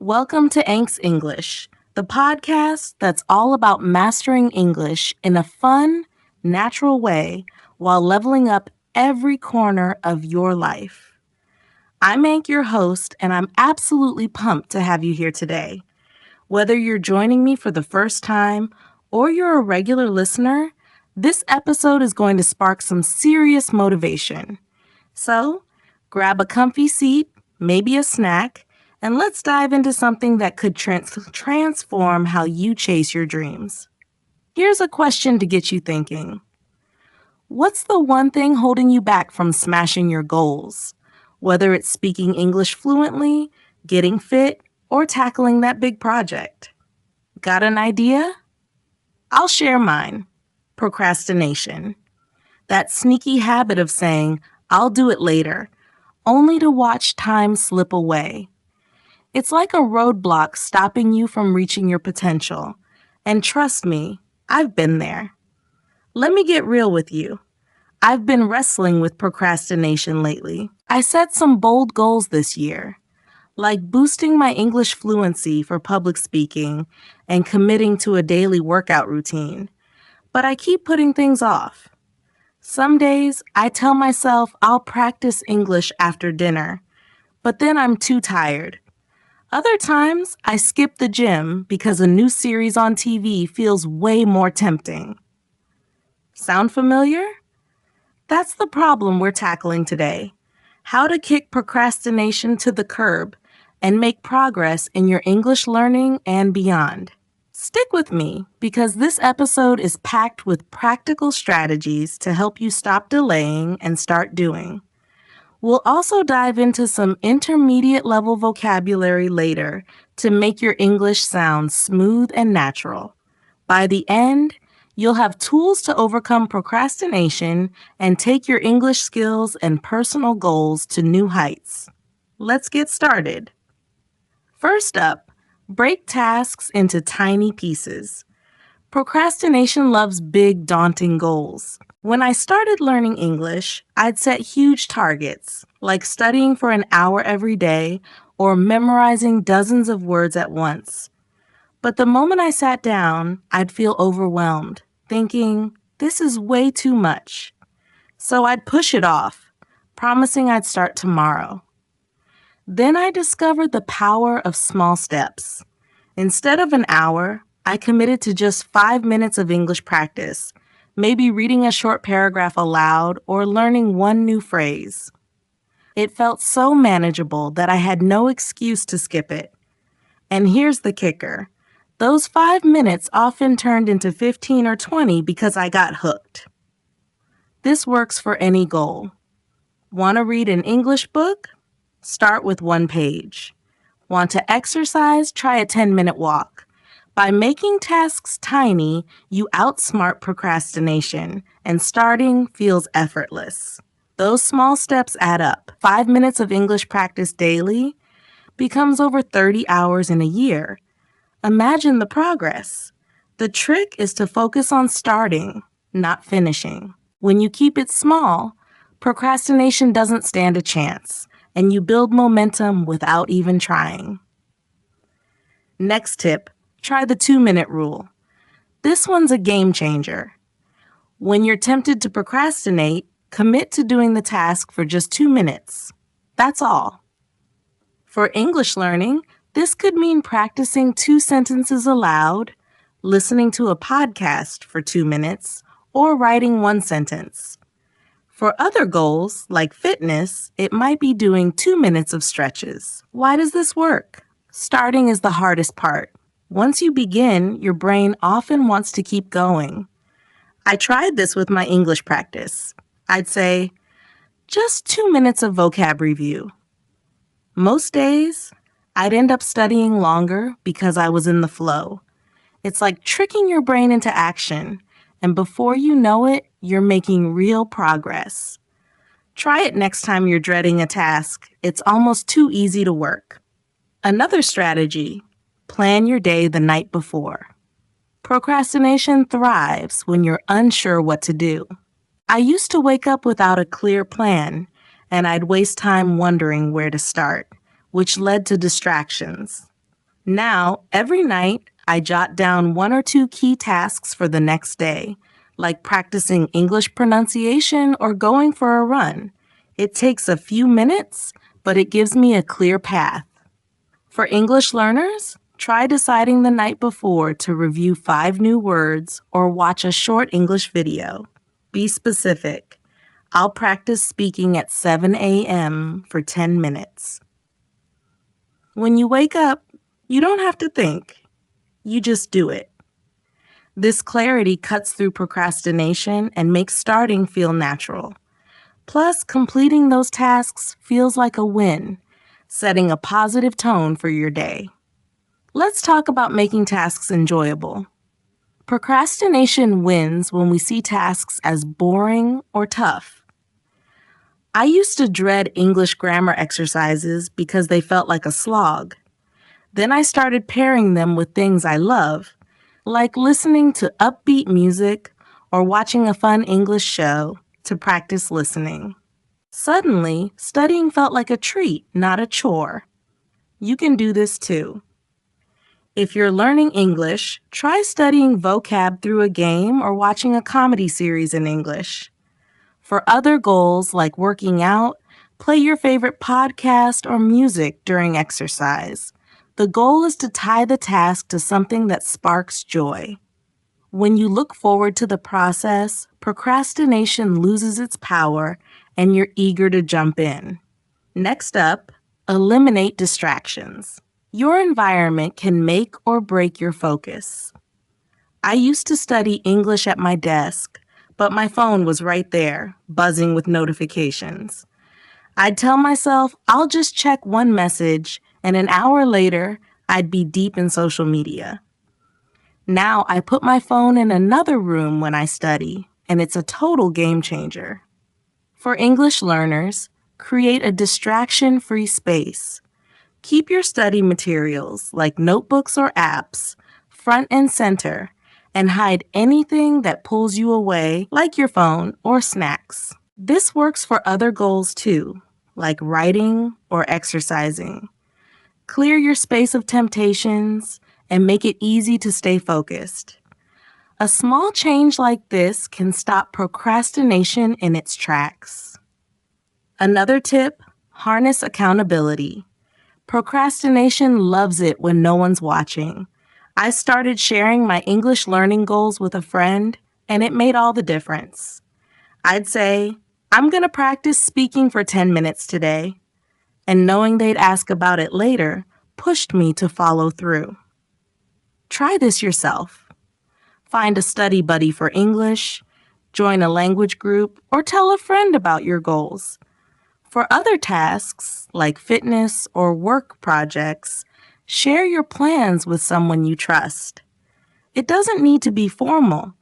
Welcome to Ank's English, the podcast that's all about mastering English in a fun, natural way while leveling up every corner of your life. I'm Ank, your host, and I'm absolutely pumped to have you here today. Whether you're joining me for the first time or you're a regular listener, this episode is going to spark some serious motivation. So, grab a comfy seat, maybe a snack, and let's dive into something that could transform how you chase your dreams. Here's a question to get you thinking. What's the one thing holding you back from smashing your goals? Whether it's speaking English fluently, getting fit, or tackling that big project. Got an idea? I'll share mine. Procrastination. That sneaky habit of saying, I'll do it later, only to watch time slip away. It's like a roadblock stopping you from reaching your potential. And trust me, I've been there. Let me get real with you. I've been wrestling with procrastination lately. I set some bold goals this year, like boosting my English fluency for public speaking and committing to a daily workout routine. But I keep putting things off. Some days, I tell myself I'll practice English after dinner, but then I'm too tired. Other times, I skip the gym because a new series on TV feels way more tempting. Sound familiar? That's the problem we're tackling today. How to kick procrastination to the curb and make progress in your English learning and beyond. Stick with me because this episode is packed with practical strategies to help you stop delaying and start doing. We'll also dive into some intermediate level vocabulary later to make your English sound smooth and natural. By the end, you'll have tools to overcome procrastination and take your English skills and personal goals to new heights. Let's get started. First up, break tasks into tiny pieces. Procrastination loves big, daunting goals. When I started learning English, I'd set huge targets, like studying for an hour every day or memorizing dozens of words at once. But the moment I sat down, I'd feel overwhelmed, thinking, this is way too much. So I'd push it off, promising I'd start tomorrow. Then I discovered the power of small steps. Instead of an hour, I committed to just 5 minutes of English practice, maybe reading a short paragraph aloud or learning one new phrase. It felt so manageable that I had no excuse to skip it. And here's the kicker. Those 5 minutes often turned into 15 or 20 because I got hooked. This works for any goal. Want to read an English book? Start with 1 page. Want to exercise? Try a 10-minute walk. By making tasks tiny, you outsmart procrastination, and starting feels effortless. Those small steps add up. 5 minutes of English practice daily becomes over 30 hours in a year. Imagine the progress. The trick is to focus on starting, not finishing. When you keep it small, procrastination doesn't stand a chance, and you build momentum without even trying. Next tip. Try the 2-minute rule. This one's a game changer. When you're tempted to procrastinate, commit to doing the task for just 2 minutes. That's all. For English learning, this could mean practicing 2 sentences aloud, listening to a podcast for 2 minutes, or writing 1 sentence. For other goals, like fitness, it might be doing 2 minutes of stretches. Why does this work? Starting is the hardest part. Once you begin, your brain often wants to keep going. I tried this with my English practice. I'd say, just 2 minutes of vocab review. Most days, I'd end up studying longer because I was in the flow. It's like tricking your brain into action, and before you know it, you're making real progress. Try it next time you're dreading a task. It's almost too easy to work. Another strategy. Plan your day the night before. Procrastination thrives when you're unsure what to do. I used to wake up without a clear plan, and I'd waste time wondering where to start, which led to distractions. Now, every night, I jot down 1 or 2 key tasks for the next day, like practicing English pronunciation or going for a run. It takes a few minutes, but it gives me a clear path. For English learners, try deciding the night before to review 5 new words or watch a short English video. Be specific. I'll practice speaking at 7 a.m. for 10 minutes. When you wake up, you don't have to think. You just do it. This clarity cuts through procrastination and makes starting feel natural. Plus, completing those tasks feels like a win, setting a positive tone for your day. Let's talk about making tasks enjoyable. Procrastination wins when we see tasks as boring or tough. I used to dread English grammar exercises because they felt like a slog. Then I started pairing them with things I love, like listening to upbeat music or watching a fun English show to practice listening. Suddenly, studying felt like a treat, not a chore. You can do this too. If you're learning English, try studying vocab through a game or watching a comedy series in English. For other goals like working out, play your favorite podcast or music during exercise. The goal is to tie the task to something that sparks joy. When you look forward to the process, procrastination loses its power and you're eager to jump in. Next up, eliminate distractions. Your environment can make or break your focus. I used to study English at my desk, but my phone was right there, buzzing with notifications. I'd tell myself I'll just check one message, and an hour later, I'd be deep in social media. Now I put my phone in another room when I study, and it's a total game changer. For English learners, create a distraction-free space. Keep your study materials, like notebooks or apps, front and center, and hide anything that pulls you away, like your phone or snacks. This works for other goals too, like writing or exercising. Clear your space of temptations and make it easy to stay focused. A small change like this can stop procrastination in its tracks. Another tip, harness accountability. Procrastination loves it when no one's watching. I started sharing my English learning goals with a friend, and it made all the difference. I'd say, I'm going to practice speaking for 10 minutes today, and knowing they'd ask about it later pushed me to follow through. Try this yourself. Find a study buddy for English, join a language group, or tell a friend about your goals. For other tasks, like fitness or work projects, share your plans with someone you trust. It doesn't need to be formal.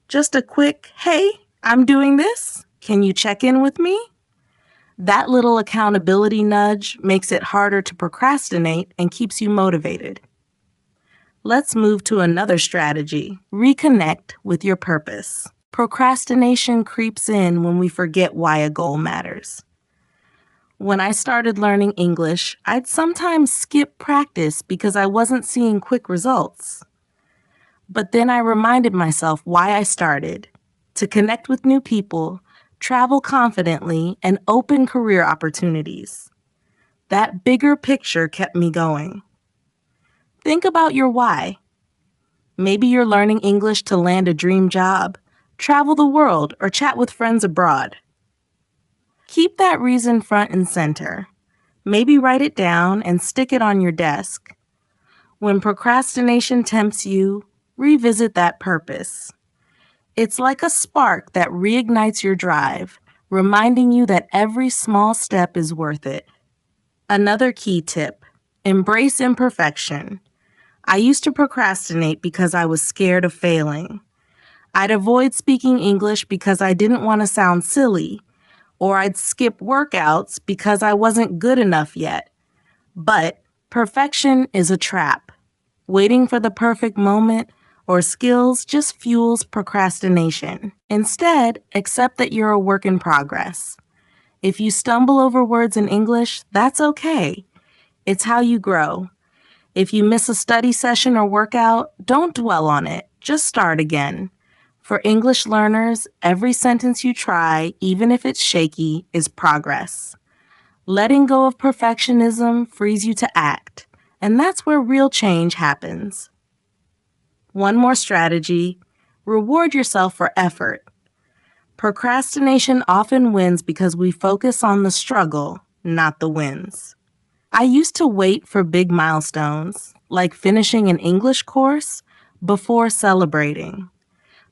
Just a quick, hey, I'm doing this. Can you check in with me? That little accountability nudge makes it harder to procrastinate and keeps you motivated. Let's move to another strategy, reconnect with your purpose. Procrastination creeps in when we forget why a goal matters. When I started learning English, I'd sometimes skip practice because I wasn't seeing quick results. But then I reminded myself why I started: to connect with new people, travel confidently, and open career opportunities. That bigger picture kept me going. Think about your why. Maybe you're learning English to land a dream job, travel the world, or chat with friends abroad. Keep that reason front and center. Maybe write it down and stick it on your desk. When procrastination tempts you, revisit that purpose. It's like a spark that reignites your drive, reminding you that every small step is worth it. Another key tip, embrace imperfection. I used to procrastinate because I was scared of failing. I'd avoid speaking English because I didn't want to sound silly, or I'd skip workouts because I wasn't good enough yet. But perfection is a trap. Waiting for the perfect moment or skills just fuels procrastination. Instead, accept that you're a work in progress. If you stumble over words in English, that's okay. It's how you grow. If you miss a study session or workout, don't dwell on it. Just start again. For English learners, every sentence you try, even if it's shaky, is progress. Letting go of perfectionism frees you to act, and that's where real change happens. One more strategy: reward yourself for effort. Procrastination often wins because we focus on the struggle, not the wins. I used to wait for big milestones, like finishing an English course, before celebrating.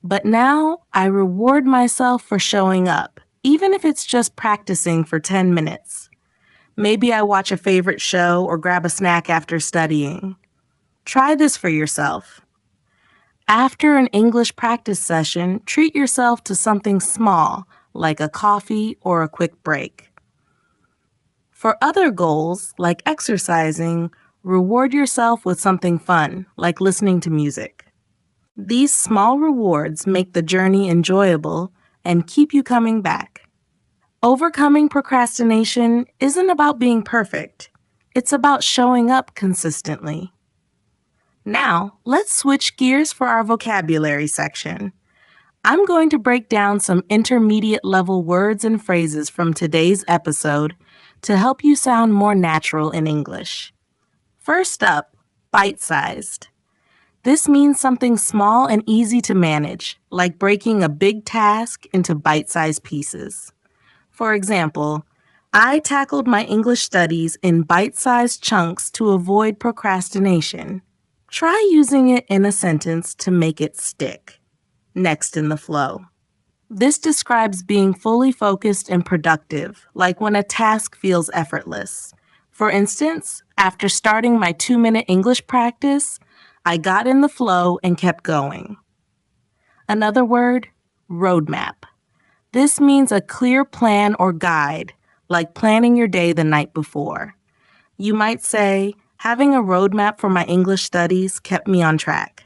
But now I reward myself for showing up, even if it's just practicing for 10 minutes. Maybe I watch a favorite show or grab a snack after studying. Try this for yourself. After an English practice session, treat yourself to something small, like a coffee or a quick break. For other goals, like exercising, reward yourself with something fun, like listening to music. These small rewards make the journey enjoyable and keep you coming back. Overcoming procrastination isn't about being perfect. It's about showing up consistently. Now, let's switch gears for our vocabulary section. I'm going to break down some intermediate level words and phrases from today's episode to help you sound more natural in English. First up, bite-sized. This means something small and easy to manage, like breaking a big task into bite-sized pieces. For example, I tackled my English studies in bite-sized chunks to avoid procrastination. Try using it in a sentence to make it stick. Next in the flow. This describes being fully focused and productive, like when a task feels effortless. For instance, after starting my 2-minute English practice, I got in the flow and kept going. Another word, roadmap. This means a clear plan or guide, like planning your day the night before. You might say, having a roadmap for my English studies kept me on track.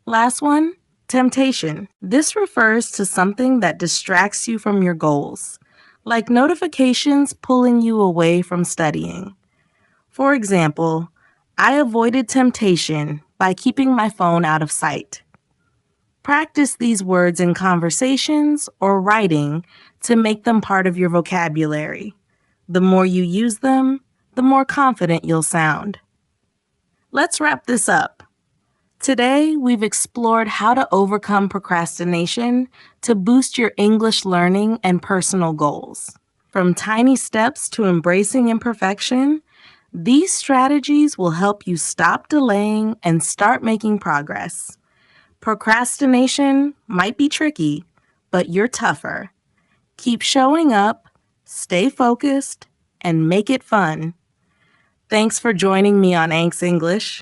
Last one, temptation. This refers to something that distracts you from your goals, like notifications pulling you away from studying. For example, I avoided temptation by keeping my phone out of sight. Practice these words in conversations or writing to make them part of your vocabulary. The more you use them, the more confident you'll sound. Let's wrap this up. Today, we've explored how to overcome procrastination to boost your English learning and personal goals. From tiny steps to embracing imperfection, these strategies will help you stop delaying and start making progress. Procrastination might be tricky, but you're tougher. Keep showing up, stay focused, and make it fun. Thanks for joining me on Anx English.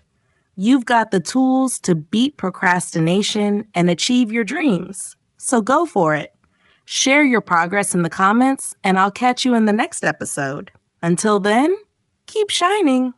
You've got the tools to beat procrastination and achieve your dreams. So go for it. Share your progress in the comments, and I'll catch you in the next episode. Until then, keep shining.